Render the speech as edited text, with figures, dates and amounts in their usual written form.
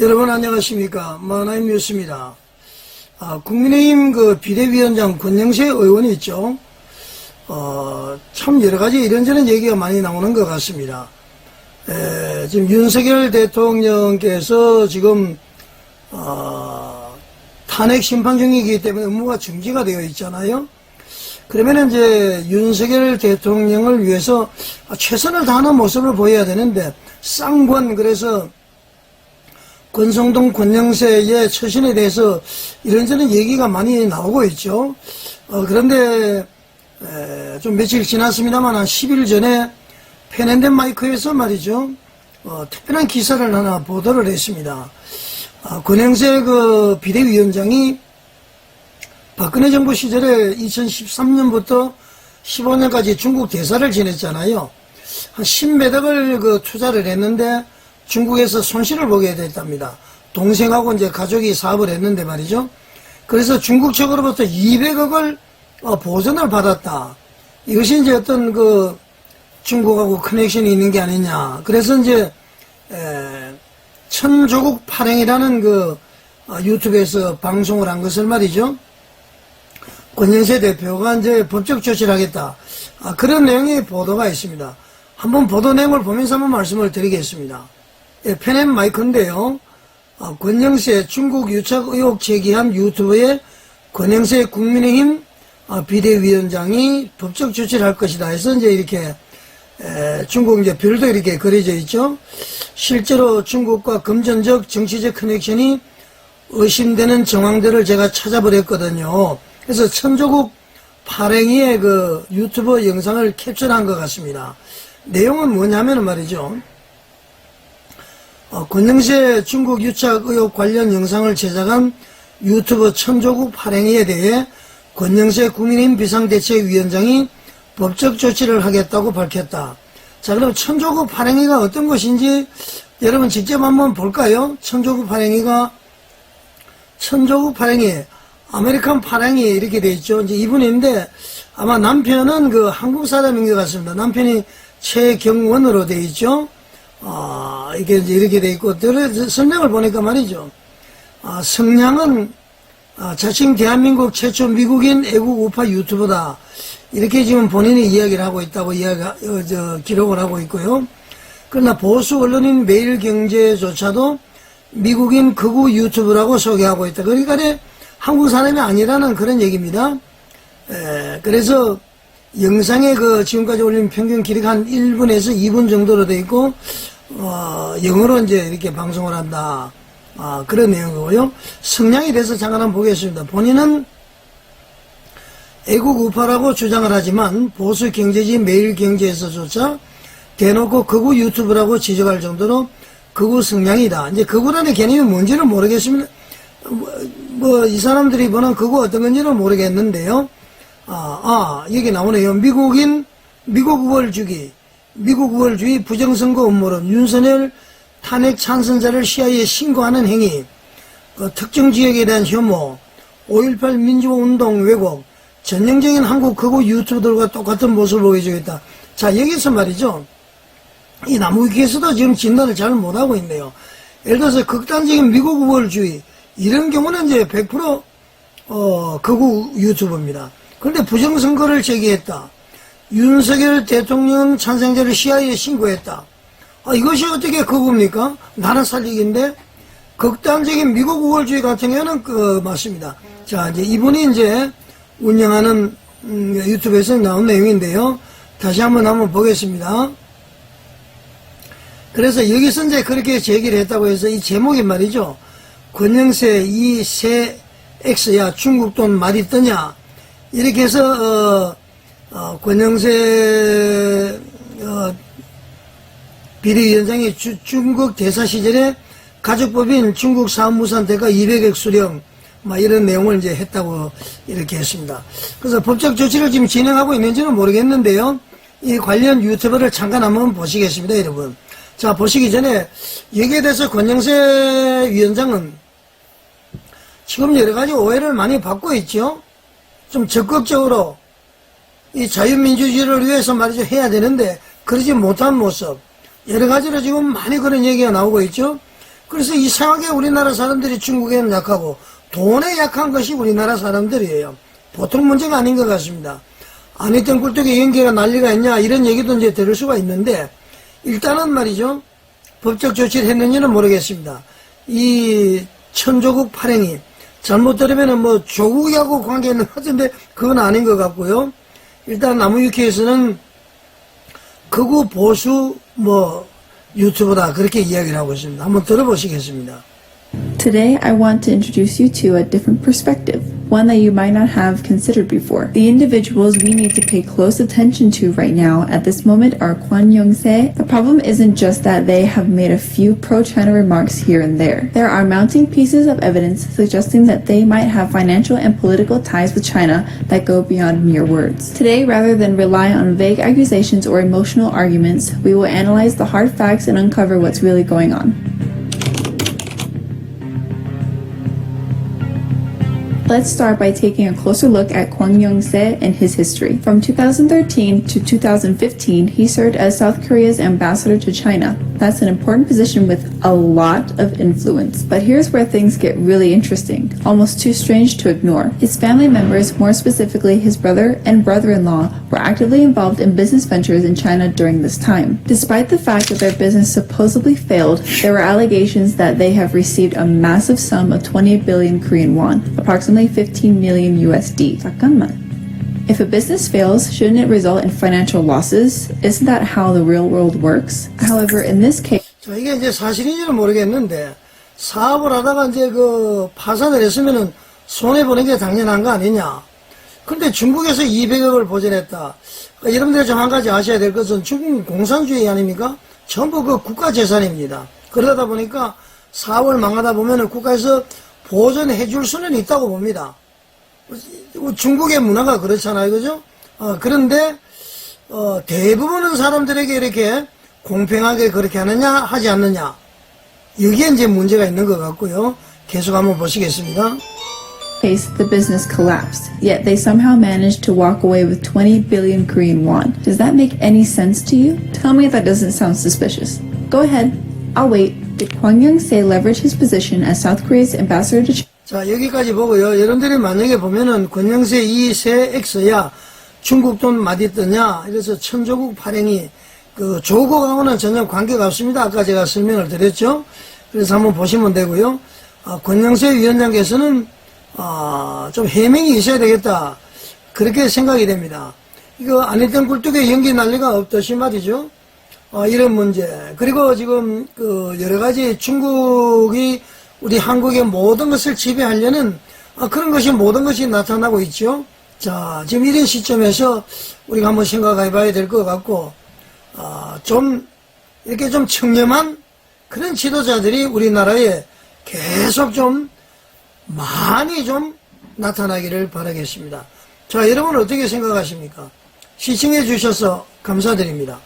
여러분 안녕하십니까. 만화임 뉴스입니다. 국민의힘 비대위원장 권영세 의원이 있죠. 참 여러가지 이런저런 얘기가 많이 나오는 것 같습니다. 지금 윤석열 대통령께서 지금 탄핵 심판 중이기 때문에 업무가 중지가 되어 있잖아요. 그러면 이제 윤석열 대통령을 위해서 최선을 다하는 모습을 보여야 되는데 쌍권, 그래서 권성동, 권영세의 처신에 대해서 이런저런 얘기가 많이 나오고 있죠. 그런데 좀 며칠 지났습니다만 한 10일 전에 펜앤마이크에서 말이죠, 특별한 기사를 하나 보도를 했습니다. 권영세 비대위원장이 박근혜 정부 시절에 2013년부터 15년까지 중국 대사를 지냈잖아요. 한 10몇 억을 투자를 했는데 중국에서 손실을 보게 됐답니다. 동생하고 이제 가족이 사업을 했는데 말이죠. 그래서 중국 측으로부터 200억을 보전을 받았다. 이것이 이제 어떤 중국하고 커넥션이 있는 게 아니냐. 그래서 이제 천조국 발행이라는 유튜브에서 방송을 한 것을 말이죠, 권영세 대표가 이제 법적 조치를 하겠다. 그런 내용의 보도가 있습니다. 한번 보도 내용을 보면서 한번 말씀을 드리겠습니다. 펜앤마이크인데요. 권영세 중국 유착 의혹 제기한 유튜브에 권영세 국민의힘 비대위원장이 법적 조치를 할 것이다 해서 이제 이렇게 중국 이제 별도 이렇게 그려져 있죠. 실제로 중국과 금전적 정치적 커넥션이 의심되는 정황들을 제가 찾아버렸거든요. 그래서 천조국 발행위의 유튜브 영상을 캡처한 것 같습니다. 내용은 뭐냐면 말이죠, 권영세 중국 유착 의혹 관련 영상을 제작한 유튜브 천조국 발행위에 대해 권영세 국민의힘 비상대책위원장이 법적 조치를 하겠다고 밝혔다. 자, 그럼 천조국 발행위가 어떤 것인지 여러분 직접 한번 볼까요? 천조국 발행위, 아메리칸 발행위 이렇게 돼 있죠. 이제 이분인데 아마 남편은 한국 사람인 것 같습니다. 남편이 최경원으로 돼 있죠. 이게 이제 이렇게 돼 있고, 성명을 보니까 말이죠, 성량은 자칭 대한민국 최초 미국인 애국 우파 유튜버다. 이렇게 지금 본인이 이야기를 하고 있다고 기록을 하고 있고요. 그러나 보수 언론인 매일경제조차도 미국인 극우 유튜브라고 소개하고 있다. 그러니까 한국 사람이 아니라는 그런 얘기입니다. 그래서 영상에 지금까지 올린 평균 길이가 한 1분에서 2분 정도로 되어 있고, 영어로 이제 이렇게 방송을 한다. 그런 내용이고요. 성향에 대해서 잠깐 한번 보겠습니다. 본인은 애국 우파라고 주장을 하지만 보수 경제지 매일경제에서조차 대놓고 극우 유튜브라고 지적할 정도로 극우 성향이다. 이제 극우라는 개념이 뭔지는 모르겠습니다. 이 사람들이 보는 극우 어떤 건지는 모르겠는데요. 여기 나오네요. 미국 우월주의 부정선거 음모론, 윤석열 탄핵 찬성자를 CIA에 신고하는 행위, 특정 지역에 대한 혐오, 5.18 민주운동 왜곡, 전형적인 한국 극우 유튜브들과 똑같은 모습을 보여주겠다. 자, 여기서 말이죠, 이 나무위키에서도 지금 진단을 잘 못하고 있네요. 예를 들어서 극단적인 미국 우월주의, 이런 경우는 이제 100% 극우 유튜브입니다. 그런데 부정선거를 제기했다. 윤석열 대통령 찬성자를 CIA에 신고했다. 이것이 어떻게 극우입니까? 나라 살리기인데. 극단적인 미국 우월주의 같은 경우는 맞습니다. 자, 이제 이분이 이제 운영하는 유튜브에서 나온 내용인데요. 다시 한번 보겠습니다. 그래서 여기서 이제 그렇게 제기를 했다고 해서 이 제목이 말이죠, 권영세 이 새 X야 중국 돈 말이 뜨냐, 이렇게 해서 권영세 비대위원장이 중국 대사 시절에 가족법인 중국 사업무산 대가 200억 수령 이런 내용을 이제 했다고 이렇게 했습니다. 그래서 법적 조치를 지금 진행하고 있는지는 모르겠는데요. 이 관련 유튜브를 잠깐 한번 보시겠습니다, 여러분. 자, 보시기 전에 여기에 대해서 권영세 위원장은 지금 여러가지 오해를 많이 받고 있죠. 좀 적극적으로 이 자유민주주의를 위해서 말이죠, 해야 되는데 그러지 못한 모습, 여러가지로 지금 많이 그런 얘기가 나오고 있죠. 그래서 이상하게 우리나라 사람들이 중국에는 약하고 돈에 약한 것이 우리나라 사람들이에요. 보통 문제가 아닌 것 같습니다. 아니땐 꿀떡에 연기가 난리가 있냐 이런 얘기도 이제 들을 수가 있는데 일단은 말이죠. 법적 조치를 했는지는 모르겠습니다. 이 천조국 발행이 잘못 들으면은 뭐 조국하고 관계 있는 것 같은데 그건 아닌 것 같고요. 일단 나무위키에서는 극우 보수 뭐 유튜브다 그렇게 이야기를 하고 있습니다. 한번 들어보시겠습니다. Today, I want to introduce you to a different perspective, one that you might not have considered before. The individuals we need to pay close attention to right now at this moment are Kwon Young-se. The problem isn't just that they have made a few pro-China remarks here and there. There are mounting pieces of evidence suggesting that they might have financial and political ties with China that go beyond mere words. Today, rather than rely on vague accusations or emotional arguments, we will analyze the hard facts and uncover what's really going on. Let's start by taking a closer look at Kwon Young-se and his history. From 2013 to 2015, he served as South Korea's ambassador to China. That's an important position with a lot of influence. But here's where things get really interesting, almost too strange to ignore. His family members, more specifically his brother and brother-in-law, were actively involved in business ventures in China during this time. Despite the fact that their business supposedly failed, there were allegations that they have received a massive sum of 20 billion Korean won, approximately 15 million USD. 잠깐만. If a business fails, shouldn't it result in financial losses? Isn't that how the real world works? However, in this case, 자, 이게 이제 사실인지는 모르겠는데 사업을 하다가 이제 그 파산을 했으면은 손해보는 게 당연한 거 아니냐. 근데 중국에서 200억을 보전했다. 그러니까 여러분들이 좀 한 가지 아셔야 될 것은 중국은 공산주의 아닙니까? 전부 그 국가 재산입니다. 그러다 보니까 사업을 망하다 보면은 국가에서 보전해 줄 수는 있다고 봅니다. 중국의 문화가 그렇잖아요. 그죠? 그런데, 대부분은 사람들에게 이렇게 공평하게 그렇게 하느냐, 하지 않느냐. 여기에 이제 문제가 있는 것 같고요. 계속 한번 보시겠습니다. the business collapsed, yet they somehow managed to walk away with 20 billion Korean won. Does that make any sense to you? Tell me if that doesn't sound suspicious. Go ahead. I'll wait. Did Kwon Young-se leverage his position as South Korea's ambassador to China? 자, 여기까지 보고요. 여러분들이 만약에 보면은 권영세 이세 X야 중국 돈 많이 뜨냐? 이래서 천조국 발행이 그 조국하고는 전혀 관계가 없습니다. 아까 제가 설명을 드렸죠. 그래서 한번 보시면 되고요. 권영세 위원장께서는 좀 해명이 있어야 되겠다. 그렇게 생각이 됩니다. 이거 아니던 굴뚝에 연기 난리가 없듯이 말이죠. 이런 문제. 그리고 지금 그 여러 가지 중국이 우리 한국의 모든 것을 지배하려는 그런 것이 모든 것이 나타나고 있죠. 자, 지금 이런 시점에서 우리가 한번 생각해 봐야 될 것 같고, 좀 이렇게 좀 청렴한 그런 지도자들이 우리나라에 계속 좀 많이 좀 나타나기를 바라겠습니다. 자, 여러분 어떻게 생각하십니까? 시청해 주셔서 감사드립니다.